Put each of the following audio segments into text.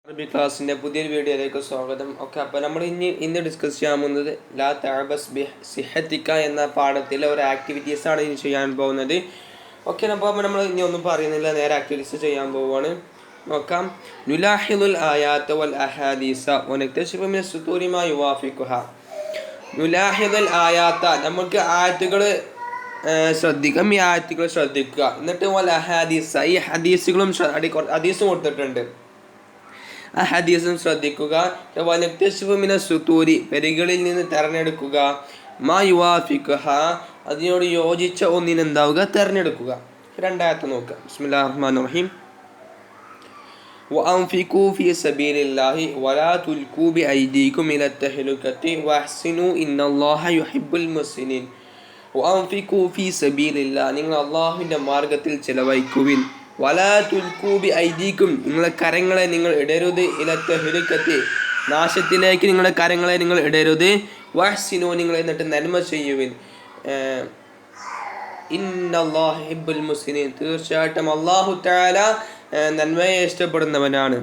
അറബി ക്ലാസ്സിൻ്റെ പുതിയൊരു വീഡിയോയിലേക്ക് സ്വാഗതം. ഓക്കെ, അപ്പോൾ നമ്മൾ ഇന്ന് ഡിസ്കസ് ചെയ്യാൻ പോകുന്നത് ലാ തഅബസ് ബി സിഹത്തിക എന്ന പാഠത്തിലെ ഒരു ആക്ടിവിറ്റീസാണ് ഇനി ചെയ്യാൻ പോകുന്നത്. ഓക്കെ, അപ്പോൾ നമ്മൾ ഇനി ഒന്നും പറയുന്നില്ല, നേരെ ആക്ടിവിറ്റീസ് ചെയ്യാൻ പോവുകയാണ്. നോക്കാം. നുലാഹിദുൽ ആയാത്ത് വൽ അഹാദീസ വനക്തശിഫു മിന സുതൂരി മാ യുവാഫിഖുഹ. നുലാഹിദുൽ ആയാത്ത, നമുക്ക് ആയത്തുകൾ ശ്രദ്ധിക്കാം. ഈ ആയത്തുകൾ ശ്രദ്ധിക്കുക. എന്നിട്ട് വൽ അഹാദീസ, ഈ ഹദീസുകളും ഹദീസും കൊടുത്തിട്ടുണ്ട്, ആ ഹദീസും ശ്രദ്ധിക്കുക. വനക്തശിഫു സുതൂരി, പെരികളിൽ നിന്ന് തിരഞ്ഞെടുക്കുക. മാ യുവാഫിഖുഹ, അതിനോട് യോജിച്ച ഒന്നിനെന്താവുക, തിരഞ്ഞെടുക്കുക. രണ്ടായത്ത് നോക്കുക. ബിസ്മില്ലാഹിർ റഹ്മാനിർ റഹീം. വഅൻഫിഖൂ ഫീ സബീലില്ലാഹി വലാ തുൽഖൂ ബിഐദീകും ഇലൽ തഹ്ലുകത്തി വഅഹ്സിനൂ ഇന്നല്ലാഹ യുഹിബ്ബുൽ മുഹ്സിനീൻ. വഅൻഫിഖൂ ഫീ സബീലില്ലാഹ്, നിങ്ങൾ അല്ലാഹുവിൻ്റെ മാർഗ്ഗത്തിൽ ചെലവഴിക്കുവിൻ. വലാ തുൽഖൂ ബിഐദീകും, നിങ്ങളുടെ കരങ്ങളെ നിങ്ങൾ ഇടരുത്. ഇലൽ തഹ്ലുകത്തി, നാശത്തിലേക്ക് നിങ്ങളുടെ കരങ്ങളെ നിങ്ങൾ ഇടരുത്. വഅഹ്സിനൂ, നിങ്ങൾ എന്നിട്ട് നന്മ ചെയ്യുവിൻ. ഇന്നല്ലാഹ യുഹിബ്ബുൽ മുഹ്സിനീൻ, തീർച്ചയായിട്ടും അല്ലാഹു തആല നന്മയെ ഇഷ്ടപ്പെടുന്നവനാണ്.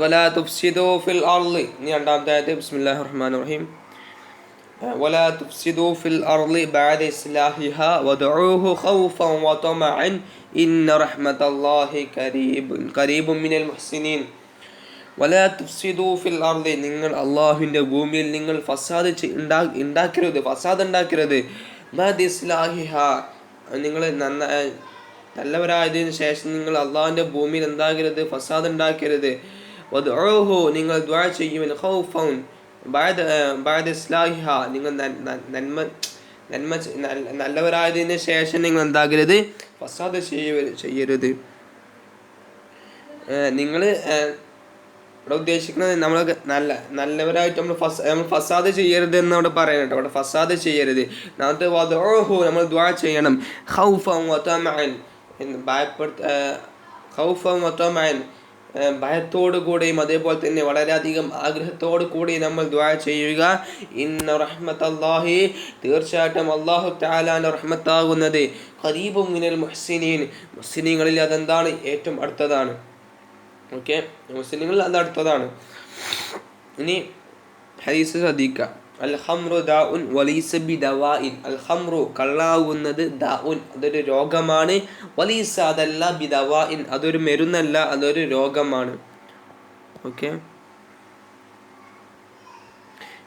വലാ തുഫ്സിദൂ ഫിൽ അർളി, രണ്ടാമത്തെ ആയത്ത്. ബിസ്മില്ലാഹിർ റഹ്മാനിർ റഹീം. വലാ തുഫ്സിദൂ ഫിൽ അർളി ബഅദ ഇസ്ലാഹിഹാ വദഊഹു ഖൗഫൻ വതമഅൻ ഇന്ന റഹ്മത്തല്ലാഹി ഖരീബുൻ മിനൽ മുഹ്സിനീൻ. വലാ തുഫ്സിദൂ ഫിൽ അർളി, നിങ്ങൾ അല്ലാഹുവിൻ്റെ ഭൂമിയിൽ നിങ്ങൾ ഫസാദ് ഉണ്ടാക്കരുത്, ഫസാദ് ഉണ്ടാക്കരുത്. ബഅദ ഇസ്ലാഹിഹാ, നിങ്ങൾ നല്ലവരായതിനു ശേഷം നിങ്ങൾ അള്ളാഹുവിൻ്റെ ഭൂമിയിൽ എന്താകരുത്, ഫസാദ് ഉണ്ടാക്കരുത്. വദ്ഉഹു, നിങ്ങൾ ദുആ ചെയ്യുവിൻ. ഖൗഫൻ ബഅദ ഇസ്ലാഹിഹ, നിങ്ങൾ നല്ലവരായതിനു ശേഷം നിങ്ങൾ എന്താകരുത്, ഫസാദ് ചെയ്യരുത്. നിങ്ങൾ ഇവിടെ ഉദ്ദേശിക്കുന്നത് നമ്മൾ നല്ലവരായിട്ട് നമ്മൾ ഫസാദ് ചെയ്യരുത് എന്ന് അവിടെ പറയുന്നുണ്ട്. അവിടെ ഫസാദ് ചെയ്യരുത്. എന്നിട്ട് വദ്ഉഹു, നമ്മൾ ദുആ ചെയ്യണം. ഖൗഫൻ വതമഅൻ, ഭയത്തോടു കൂടെയും അതേപോലെ തന്നെ വളരെയധികം ആഗ്രഹത്തോടു കൂടി നമ്മൾ ദുആ ചെയ്യുക. ഇന്ന റഹ്മത്തല്ലാഹി, തീർച്ചയായിട്ടും അല്ലാഹു തആലാന്റെ റഹ്മത്താകുന്നത് ഖരീബുൻ മിനൽ മുഹ്സിനീൻ, മുഹ്സിനീങ്ങളിൽ അതെന്താണ്, ഏറ്റവും അടുത്തതാണ്. ഓക്കെ, മുസ്ലിങ്ങളിൽ അത് അടുത്തതാണ്. ഇനി ഹദീസ് ശ്രദ്ധിക്കുക. അൽ ഖംറു ദാഉൻ വലൈസ ബിദവാഇൻ, അൽ ഖംറു കള്ളാകുന്നത്, ദാഉൻ അതൊരു രോഗമാണ്, വലൈസ അതല്ല, ബിദവാഇൻ അതൊരു മരുന്നല്ല, അതൊരു രോഗമാണ്. ഓക്കെ,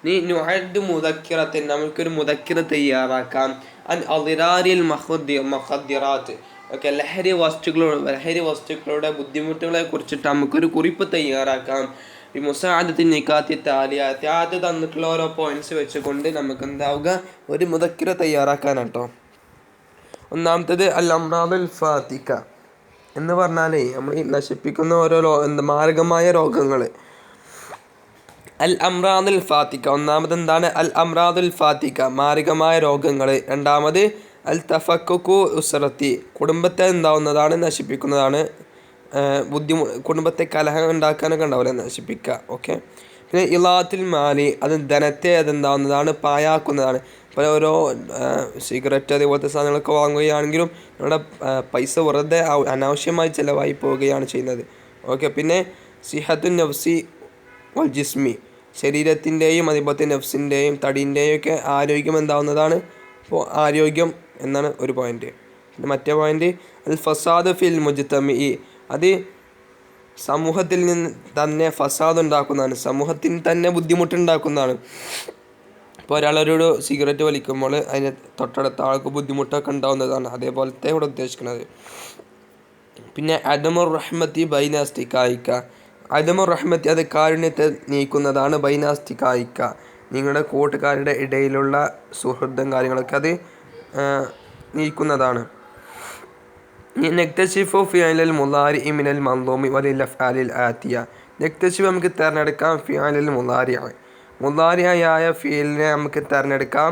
ഇനി നുഅദ്ദു മുദക്കിറത്തിൻ, നമുക്കൊരു മുദക്കിറ തയ്യാറാക്കാം. അൻ അളിറാരിൽ മഖദ്ദിറാത്ത്, ഓക്കെ, ലഹരി വസ്തുക്കളുടെ ബുദ്ധിമുട്ടുകളെ കുറിച്ചിട്ട് നമുക്കൊരു കുറിപ്പ് തയ്യാറാക്കാം. ഈ മുസാഅദത്തിൻ നികാത്തി താലിയാത്ത്, ആദ്യം തന്നിട്ടുള്ള ഓരോ പോയിന്റ്സ് വെച്ചുകൊണ്ട് നമുക്ക് എന്താവുക, ഒരു മുദക്കിറ തയ്യാറാക്കാനാണ് കേട്ടോ. ഒന്നാമത്തേത് അൽ അംറാദുൽ ഫാത്തിക എന്ന് പറഞ്ഞാൽ നമ്മൾ നശിപ്പിക്കുന്ന ഓരോ മാരകമായ രോഗങ്ങൾ. അൽ അംറാദുൽ ഫാത്തിക, ഒന്നാമത് എന്താണ്, അൽ അംറാദുൽ ഫാത്തിക, മാരകമായ രോഗങ്ങൾ. രണ്ടാമത് അൽ തഫക്കുക്കു ഉസ്റത്തി, കുടുംബത്തെ എന്താവുന്നതാണ്, നശിപ്പിക്കുന്നതാണ്. കുടുംബത്തെ കലഹം ഉണ്ടാക്കാനൊക്കെ ഉണ്ടാവില്ല, നശിപ്പിക്കുക. ഓക്കെ, പിന്നെ ഇലാത്തുൽ മാലി, അത് ധനത്തെ അതെന്താവുന്നതാണ്, പായാക്കുന്നതാണ്. ഇപ്പോൾ ഓരോ സിഗരറ്റ് അതേപോലത്തെ സാധനങ്ങളൊക്കെ വാങ്ങുകയാണെങ്കിലും നമ്മുടെ പൈസ വെറുതെ അനാവശ്യമായി ചിലവായി പോവുകയാണ് ചെയ്യുന്നത്. ഓക്കെ, പിന്നെ സിഹത്തുൻ നഫ്സി വൽ ജിസ്മി, ശരീരത്തിൻ്റെയും അതേപോലെ തന്നെ നഫ്സിൻ്റെയും തടീൻ്റെയും ഒക്കെ ആരോഗ്യം എന്താവുന്നതാണ്. അപ്പോൾ ആരോഗ്യം എന്നാണ് ഒരു പോയിന്റ്. പിന്നെ മറ്റേ പോയിന്റ് അൽ ഫസാദ് ഫിൽ മുജ്തമി, അത് സമൂഹത്തിൽ നിന്ന് തന്നെ ഫസാദ് ഉണ്ടാക്കുന്നതാണ്, സമൂഹത്തിന് തന്നെ ബുദ്ധിമുട്ടുണ്ടാക്കുന്നതാണ്. ഇപ്പോൾ ഒരാളൊരു സിഗരറ്റ് വലിക്കുമ്പോൾ അതിന് തൊട്ടടുത്ത ആൾക്ക് ബുദ്ധിമുട്ടൊക്കെ ഉണ്ടാവുന്നതാണ്, അതേപോലത്തെ ഇവിടെ ഉദ്ദേശിക്കുന്നത്. പിന്നെ അദമുർ റഹ്മത്തി ബൈനാസ്തികായിക്ക, അദമുർ റഹ്മത്തി അത് കാരുണ്യത്തെ നീക്കുന്നതാണ്. ബൈനാസ്തികായിക്ക, നിങ്ങളുടെ കൂട്ടുകാരുടെ ഇടയിലുള്ള സുഹൃത്തും കാര്യങ്ങളൊക്കെ അത് നീക്കുന്നതാണ്. നക്തശിഫു ഫിഅലിൽ മുളാരി മിനൽ മൻളൂമി വലിൽ അഫ്ആലിൽ ആതിയ, നക്തശിഫ് നമുക്ക് തിരഞ്ഞെടുക്കാം. ഫിഅലിൽ മുളാരിയായ ഫീലിനെ നമുക്ക് തിരഞ്ഞെടുക്കാം.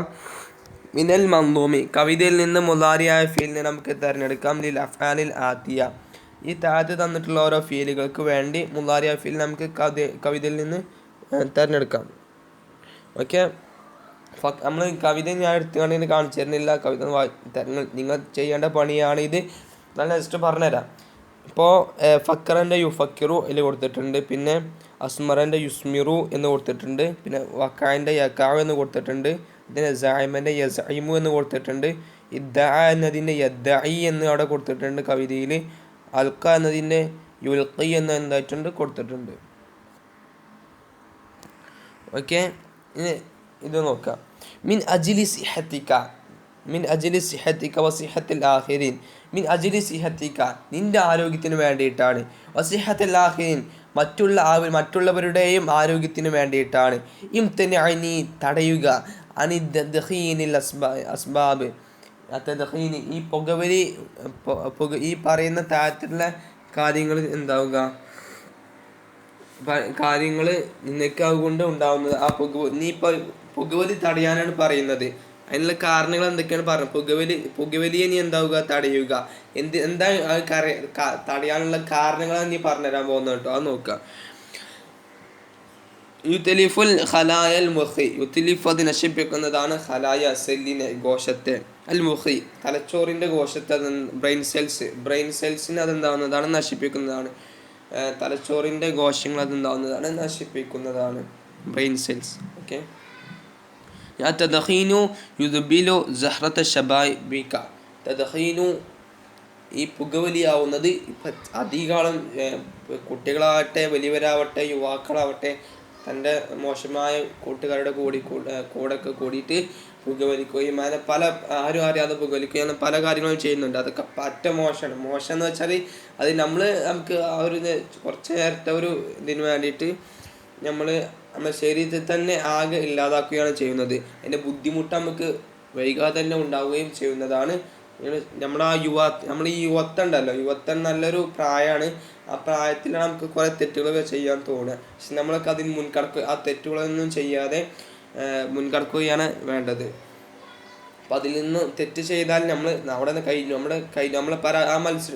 മിനൽ മൻളൂമി, കവിതയിൽ നിന്ന് മുളാരിയായ ഫീലിനെ നമുക്ക് തിരഞ്ഞെടുക്കാം. ലിൽ അഫ്ആലിൽ ആതിയ, ഈ താഴത്ത് തന്നിട്ടുള്ള ഓരോ ഫീലുകൾക്ക് വേണ്ടി മുളാരിയായ ഫീൽ നമുക്ക് കവിതയിൽ നിന്ന് തിരഞ്ഞെടുക്കാം. ഓക്കെ, നമ്മൾ കവിത ഞാൻ എടുത്തുകൊണ്ട് കാണിച്ചു തരുന്നില്ല, കവിത നിങ്ങൾ ചെയ്യേണ്ട പണിയാണിത്. ഞാൻ ജസ്റ്റ് പറഞ്ഞുതരാം. ഇപ്പോൾ ഫക്കറിൻ്റെ യുഫക്കിറു ഇതിൽ കൊടുത്തിട്ടുണ്ട്. പിന്നെ അസ്മറിൻ്റെ യുസ്മിറു എന്ന് കൊടുത്തിട്ടുണ്ട്. പിന്നെ വക്കാൻ്റെ യക്കാവ് എന്ന് കൊടുത്തിട്ടുണ്ട്. ഇതിന് സായിമൻ്റെ യസൈമു എന്ന് കൊടുത്തിട്ടുണ്ട്. ഇദ്ദഅ എന്നതിൻ്റെ യദ്ദഇ എന്ന് അവിടെ കൊടുത്തിട്ടുണ്ട് കവിതയിൽ. അൽക്ക എന്നതിൻ്റെ യുൽഖി എന്ന് എന്തായിട്ടുണ്ട് കൊടുത്തിട്ടുണ്ട്. ഓക്കെ, ഇത് നോക്കാം. മിൻ അജിലി സിഹത്തിക, മിൻ അജിലി സിഹത്തിക വസിഹത്തിൽ ആഖിരീൻ. മിൻ അജിലി സിഹത്തിക, നിൻ്റെ ആരോഗ്യത്തിന് വേണ്ടിയിട്ടാണ്. വസിഹത്തിൽ ആഖിരീൻ, മറ്റുള്ളവരുടെയും ആരോഗ്യത്തിന് വേണ്ടിയിട്ടാണ്. ഇംതനഇനി, തടയുക. അനി ദഖീനിൽ അസ്ബാബ്, തദ്ഖീൻ, ഈ പുകവലി, ഈ പറയുന്ന തരത്തിലുള്ള കാര്യങ്ങൾ ഉണ്ടാവുക, കാര്യങ്ങൾ നിനക്ക് അതുകൊണ്ട് ഉണ്ടാവുന്നത്. ആ നീ ഇപ്പോൾ പുകവലി തടയാനാണ് പറയുന്നത്. അതിനുള്ള കാരണങ്ങൾ എന്തൊക്കെയാണ് പറഞ്ഞത്? പുകവലിയെ നീ എന്താവുക, തടയുക. എന്താ തടയാനുള്ള കാരണങ്ങളാണ് നീ പറഞ്ഞുതരാൻ പോകുന്നത് കേട്ടോ. അത് നോക്കുക. യുത്തലിഫുൽ ഖലായൽ മുഖി, യുത്തലിഫ് അത് നശിപ്പിക്കുന്നതാണ് ഖലായ സെല്ലിനെ, കോശത്തെ. അൽ മുഖി, തലച്ചോറിൻ്റെ കോശത്തെ, ബ്രെയിൻ സെൽസിനെ അതെന്താവുന്നതാണ്, നശിപ്പിക്കുന്നതാണ്. തലച്ചോറിൻ്റെ കോശങ്ങൾ അതെന്താവുന്നതാണ്, നശിപ്പിക്കുന്നതാണ് ബ്രെയിൻ സെൽസ്. ഓക്കെ. തദ്ഖീനു യുദ്ബിലു സഹ്റത ശബാബിക, തദ്ഖീനു, ഈ പുകവലിയാവുന്നത് അധികാലം കുട്ടികളാവട്ടെ വലിയവരാവട്ടെ യുവാക്കളാവട്ടെ തൻ്റെ മോശമായ കൂട്ടുകാരുടെ കൂടെയൊക്കെ കൂടിയിട്ട് പുകവലിക്കുകയും അങ്ങനെ ആരും അറിയാതെ പുകവലിക്കുകയും അങ്ങനെ പല കാര്യങ്ങളും ചെയ്യുന്നുണ്ട്. അതൊക്കെ പറ്റ മോശമാണ്. മോശം എന്ന് വെച്ചാൽ അത് നമുക്ക് ആ ഒരു കുറച്ച് നേരത്തെ ഒരു ഇതിന് വേണ്ടിയിട്ട് നമ്മുടെ ശരീരത്തിൽ തന്നെ ആകെ ഇല്ലാതാക്കുകയാണ് ചെയ്യുന്നത്. അതിൻ്റെ ബുദ്ധിമുട്ട് നമുക്ക് വൈകാതെ തന്നെ ഉണ്ടാവുകയും ചെയ്യുന്നതാണ്. നമ്മൾ ഈ യുവത്തുണ്ടല്ലോ, യുവത്വം നല്ലൊരു പ്രായമാണ്. ആ പ്രായത്തിലാണ് നമുക്ക് കുറേ തെറ്റുകളൊക്കെ ചെയ്യാൻ തോന്നുക. പക്ഷെ നമ്മളൊക്കെ അതിന് ആ തെറ്റുകളൊന്നും ചെയ്യാതെ മുൻകടക്കുകയാണ് വേണ്ടത്. അപ്പം അതിൽ നിന്ന് തെറ്റ് ചെയ്താൽ അവിടെ നിന്ന് കഴിഞ്ഞു,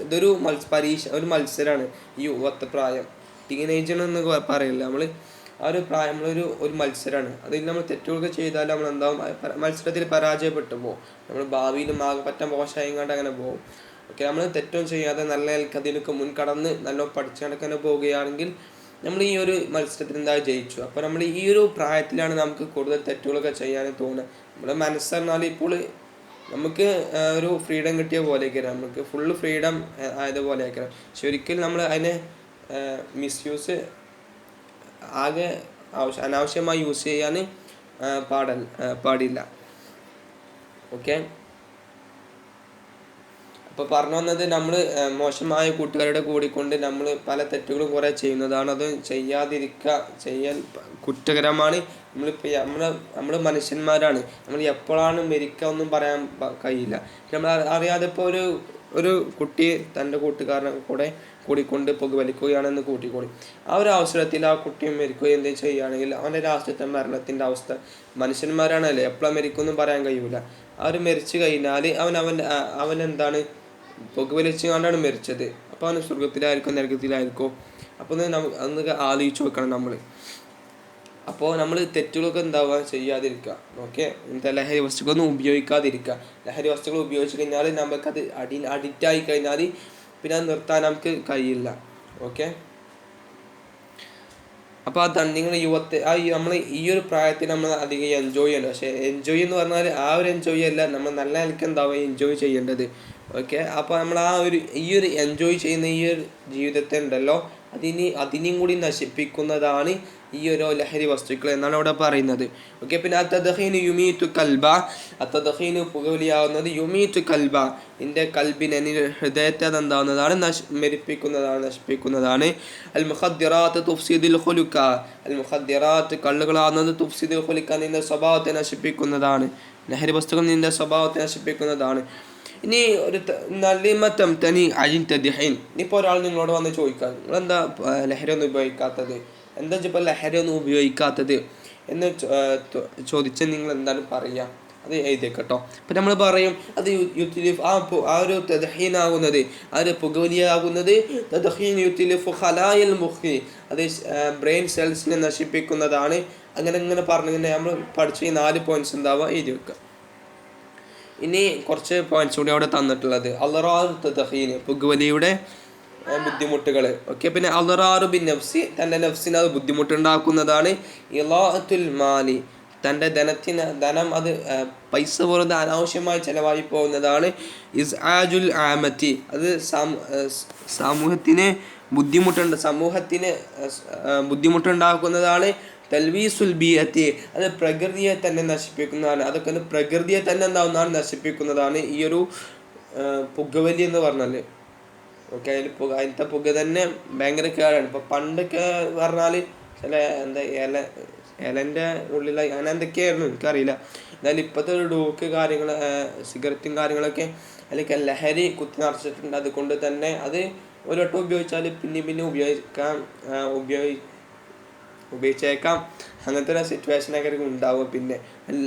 ഇതൊരു ഒരു മത്സരമാണ് ഈ യുവത്വ പ്രായം. ടീനേജെന്ന് പറയില്ല, ആ ഒരു പ്രായം ഒരു മത്സരമാണ്. അതിൽ നമ്മൾ തെറ്റുകളൊക്കെ ചെയ്താൽ നമ്മൾ എന്താവും, മത്സരത്തിൽ പരാജയപ്പെട്ടു പോകും. നമ്മൾ ഭാവിയിലും പറ്റ മോശമായിങ്ങാണ്ട് അങ്ങനെ പോകും. ഓക്കെ, നമ്മൾ തെറ്റൊന്നും ചെയ്യാതെ നല്ല അതിനൊക്കെ മുൻകടന്ന് നല്ല പഠിച്ചു നടക്കാൻ പോവുകയാണെങ്കിൽ നമ്മൾ ഈ ഒരു മത്സരത്തിൽ എന്താ ജയിച്ചു. അപ്പോൾ നമ്മൾ ഈ ഒരു പ്രായത്തിലാണ് നമുക്ക് കൂടുതൽ തെറ്റുകളൊക്കെ ചെയ്യാൻ തോന്നുക. നമ്മുടെ മനസ്സെന്നാൽ ഇപ്പോൾ നമുക്ക് ഒരു ഫ്രീഡം കിട്ടിയ പോലെയൊക്കെയാണ്, നമുക്ക് ഫുള്ള് ഫ്രീഡം ആയതുപോലെയൊക്കെയാണ്. ശരിക്കും നമ്മൾ അതിനെ മിസ്യൂസ് ആകെ അനാവശ്യമായി യൂസ് ചെയ്യാൻ പാടില്ല. ഓക്കെ, അപ്പോൾ പറഞ്ഞു വന്നത്, നമ്മൾ മോശമായ കൂട്ടുകാരുടെ കൂടിക്കൊണ്ട് നമ്മൾ പല തെറ്റുകളും കുറേ ചെയ്യുന്നതാണ്. അത് ചെയ്യാൻ കുറ്റകരമാണ്. നമ്മൾ മനുഷ്യന്മാരാണ്. നമ്മൾ എപ്പോഴാണ് മരിക്കുക ഒന്നും പറയാൻ കഴിയില്ല. നമ്മൾ അറിയാതെ ഇപ്പോൾ ഒരു കുട്ടി തൻ്റെ കൂട്ടുകാരനെ കൂടിക്കൊണ്ട് പുകവലിക്കുകയാണെന്ന് കൂട്ടിക്കൂടി, ആ ഒരു അവസരത്തിൽ ആ കുട്ടിയും മരിക്കുകയും എന്തെങ്കിലും ചെയ്യുകയാണെങ്കിൽ അവൻ്റെ രാഷ്ട്രീയത്തെ മരണത്തിൻ്റെ അവസ്ഥ, മനുഷ്യന്മാരാണല്ലേ, എപ്പോഴാണ് മരിക്കുമെന്നും പറയാൻ കഴിയൂല. അവർ മരിച്ചു കഴിഞ്ഞാൽ അവൻ എന്താണ്, പുകവലിച്ചു കൊണ്ടാണ് മരിച്ചത്. അപ്പോൾ അവന് സ്വർഗത്തിലായിരിക്കും നരകത്തിലായിരിക്കും. അപ്പോൾ അന്നൊക്കെ ആലോചിച്ച് വെക്കണം നമ്മൾ. അപ്പോൾ നമ്മൾ തെറ്റുകളൊക്കെ ചെയ്യാതിരിക്കുക. ഓക്കെ, ഇങ്ങനത്തെ ലഹരി വസ്തുക്കളൊന്നും ഉപയോഗിക്കാതിരിക്കുക. ലഹരി വസ്തുക്കൾ ഉപയോഗിച്ച് കഴിഞ്ഞാൽ നമുക്കത് അഡിക്റ്റായി കഴിഞ്ഞാൽ പിന്നെ അത് നിർത്താൻ നമുക്ക് കഴിയില്ല. ഓക്കെ, അപ്പോൾ അതാണ് നിങ്ങൾ നമ്മൾ ഈ ഒരു പ്രായത്തിൽ നമ്മൾ അധികം എൻജോയ് ചെയ്യണം. പക്ഷേ എൻജോയ് എന്ന് പറഞ്ഞാൽ ആ ഒരു എൻജോയ് അല്ല, നമ്മൾ നല്ല നിലയ്ക്ക് എൻജോയ് ചെയ്യേണ്ടത്. ഓക്കെ, അപ്പോൾ നമ്മൾ ഈ ഒരു എൻജോയ് ചെയ്യുന്ന ഈ ഒരു ജീവിതത്തെ ഉണ്ടല്ലോ, അതിനെയും കൂടി നശിപ്പിക്കുന്നതാണ് ഈ ഒരു ലഹരി വസ്തുക്കൾ എന്നാണ് അവിടെ പറയുന്നത്. ഓക്കെ, പിന്നെ അത്തദ്ഖീനു യുമീതു കൽബ, അത്തദ്ഖീനു പുകവലിയാവുന്നത് യുമീതു കൽബ, നിൻ്റെ കൽബിനെ, ഹൃദയത്തെ അതെന്താവുന്നതാണ്, നശിപ്പിക്കുന്നതാണ്. അൽ മുഖദ്ദിറാത്ത് തുഫ്സിദുൽ ഖുലുക, അൽ മുഖദ്ദിറാത്ത് കള്ളുകളാവുന്നത് തുഫ്സിദുൽ ഖുലുക, നിൻ്റെ സ്വഭാവത്തെ നശിപ്പിക്കുന്നതാണ്. ലഹരി വസ്തുക്കൾ നിൻ്റെ സ്വഭാവത്തെ നശിപ്പിക്കുന്നതാണ്. ഇനി ഒരു നലിമത്തം തനി അജിൻതദ്ഹീൻ, ഇനിയിപ്പോൾ ഒരാൾ നിങ്ങളോട് വന്ന് ചോദിക്കാം, നിങ്ങളെന്താ ലഹരി ഒന്നും ഉപയോഗിക്കാത്തത്, എന്താ ഇപ്പോൾ ലഹരി ഒന്നും ഉപയോഗിക്കാത്തത് എന്ന് ചോദിച്ചാൽ നിങ്ങൾ എന്താണ് പറയുക? അത് എഴുതിയേക്കട്ടോ. അപ്പം നമ്മൾ പറയും അത് യുത്തിലിഫ്, ആ ഒരു തദ്ഹീനാകുന്നത്, ആ ഒരു പുകവലിയാകുന്നത് തദ്ഹീൻ യുത്തിലിഫ് ഖലായൽ മുഖി, അത് ബ്രെയിൻ സെൽസിനെ നശിപ്പിക്കുന്നതാണ്. അങ്ങനെ പറഞ്ഞു നമ്മൾ പഠിച്ച ഈ 4 പോയിന്റ്സ് എന്താവുക എഴുതി വെക്കുക. ഇനി കുറച്ച് പോയിന്റ്സ് കൂടി അവിടെ തന്നിട്ടുള്ളത്. അൽറാദ് തദ്ഹീൻ, പുകവലിയുടെ ബുദ്ധിമുട്ടുകൾ. ഓക്കെ, പിന്നെ അളറാറു ബിൻ നഫ്സി, തൻ്റെ നഫ്സിന് അത് ബുദ്ധിമുട്ടുണ്ടാക്കുന്നതാണ്. ഇളാഅത്തുൽ മാലി, തൻ്റെ ധനം അത് പൈസ വെറുതെ അനാവശ്യമായി ചിലവായി പോകുന്നതാണ്. ഇസ്ആജുൽ ആമത്തി, അത് സമൂഹത്തിന് ബുദ്ധിമുട്ടുണ്ടാക്കുന്നതാണ്. തൽവീസുൽ ബിയത്തി, അത് പ്രകൃതിയെ തന്നെ നശിപ്പിക്കുന്നതാണ്. അതൊക്കെ പ്രകൃതിയെ തന്നെ എന്താവുന്നതാണ്, നശിപ്പിക്കുന്നതാണ് ഈ ഒരു പുകവലി എന്ന് പറഞ്ഞാൽ. ഓക്കെ, അതിലത്തെ പുക തന്നെ ഭയങ്കര കേടാണ്. ഇപ്പോൾ പണ്ടൊക്കെ പറഞ്ഞാൽ ചില എന്താ ഇലൻ്റെ ഉള്ളിൽ അങ്ങനെ എന്തൊക്കെയായിരുന്നു എനിക്കറിയില്ല. എന്നാലും ഇപ്പോഴത്തെ ഒരു ഡോക്ക് കാര്യങ്ങൾ, സിഗരറ്റും കാര്യങ്ങളൊക്കെ അതിലൊക്കെ ലഹരി കുത്തി നിറച്ചിട്ടുണ്ട്. അതുകൊണ്ട് തന്നെ അത് ഒരു വട്ടം ഉപയോഗിച്ചാൽ പിന്നെ ഉപയോഗിച്ചേക്കാം. അങ്ങനത്തെ ഒരു സിറ്റുവേഷനൊക്കെ ഉണ്ടാവുക. പിന്നെ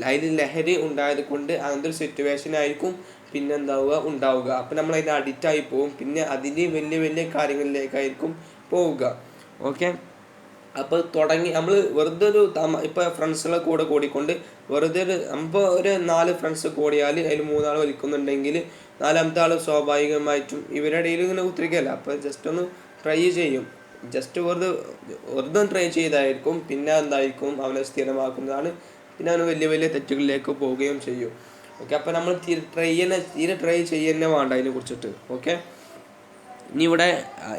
അതിൽ ലഹരി ഉണ്ടായത് കൊണ്ട് അങ്ങനത്തെ ഒരു സിറ്റുവേഷൻ ആയിരിക്കും പിന്നെ ഉണ്ടാവുക. അപ്പം നമ്മൾ അതിന് അഡിക്റ്റായി പോകും. പിന്നെ അതിന് വലിയ വലിയ കാര്യങ്ങളിലേക്കായിരിക്കും പോവുക. ഓക്കെ, അപ്പോൾ നമ്മൾ വെറുതെ ഇപ്പോൾ ഫ്രണ്ട്സുകളെ കൂടിക്കൊണ്ട് വെറുതെ ഒരു 4 ഫ്രണ്ട്സ് കൂടിയാൽ അതിൽ 3 ആൾ വലിക്കുന്നുണ്ടെങ്കിൽ 4ാമത്തെ ആൾ സ്വാഭാവികമായിട്ടും ഇവരുടെ ഇടയിൽ ഇങ്ങനെ ഉത്തരിക്കുകയല്ല. അപ്പോൾ ജസ്റ്റ് ഒന്ന് ട്രൈ ചെയ്യും. ജസ്റ്റ് വെറുതെ ട്രൈ ചെയ്തായിരിക്കും പിന്നെ എന്തായിരിക്കും അവനെ സ്ഥിരമാക്കുന്നതാണ്. പിന്നെ അവന് വലിയ വലിയ തെറ്റുകളിലേക്ക് പോവുകയും ചെയ്യും. ഓക്കെ, അപ്പോൾ നമ്മൾ തീരെ ട്രൈ ചെയ്യുന്നേ വേണ്ട അതിനെ കുറിച്ചിട്ട്. ഓക്കെ, ഇനി ഇവിടെ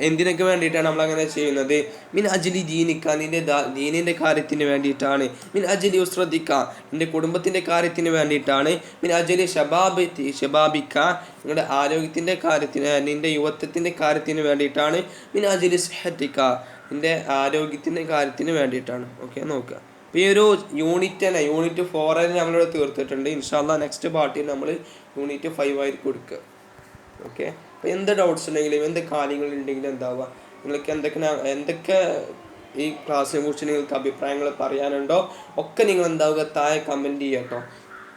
എന്തിനൊക്കെ വേണ്ടിയിട്ടാണ് നമ്മളങ്ങനെ ചെയ്യുന്നത്? മിൻ അജ്ലി ദീനിക്ക, നിൻ്റെ ദീനിൻ്റെ കാര്യത്തിന് വേണ്ടിയിട്ടാണ്. മിൻ അജ്ലി ഉസ്രതിക്ക, നിൻ്റെ കുടുംബത്തിൻ്റെ കാര്യത്തിന് വേണ്ടിയിട്ടാണ്. മിൻ അജ്ലി ഷബാബിക്ക, നിങ്ങളുടെ ആരോഗ്യത്തിൻ്റെ കാര്യത്തിന്, നിൻ്റെ യുവത്വത്തിൻ്റെ കാര്യത്തിന് വേണ്ടിയിട്ടാണ്. മിൻ അജ്ലി സിഹത്തിക്ക, നിൻ്റെ ആരോഗ്യത്തിൻ്റെ കാര്യത്തിന് വേണ്ടിയിട്ടാണ്. ഓക്കെ, നോക്കുക. അപ്പോൾ ഈ ഒരു യൂണിറ്റ് 4 നമ്മളിവിടെ തീർത്തിട്ടുണ്ട്. ഇൻഷാ അല്ലാഹ് നെക്സ്റ്റ് പാർട്ടിയിൽ നമ്മൾ യൂണിറ്റ് 5 ആയിരിക്കും കൊടുക്കുക. ഓക്കെ, അപ്പോൾ എന്ത് ഡൗട്ട്സ് ഉണ്ടെങ്കിലും എന്ത് കാര്യങ്ങളുണ്ടെങ്കിലും എന്താവുക, നിങ്ങൾക്ക് എന്തൊക്കെ ഈ ക്ലാസ്സിനെ കുറിച്ച് നിങ്ങൾക്ക് അഭിപ്രായങ്ങൾ പറയാനുണ്ടോ ഒക്കെ നിങ്ങൾ താഴെ കമൻറ്റ് ചെയ്യാം കേട്ടോ.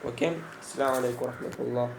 ഓക്കെ, അസ്സലാമു അലൈക്കും വറഹ്മത്തുള്ളാഹി.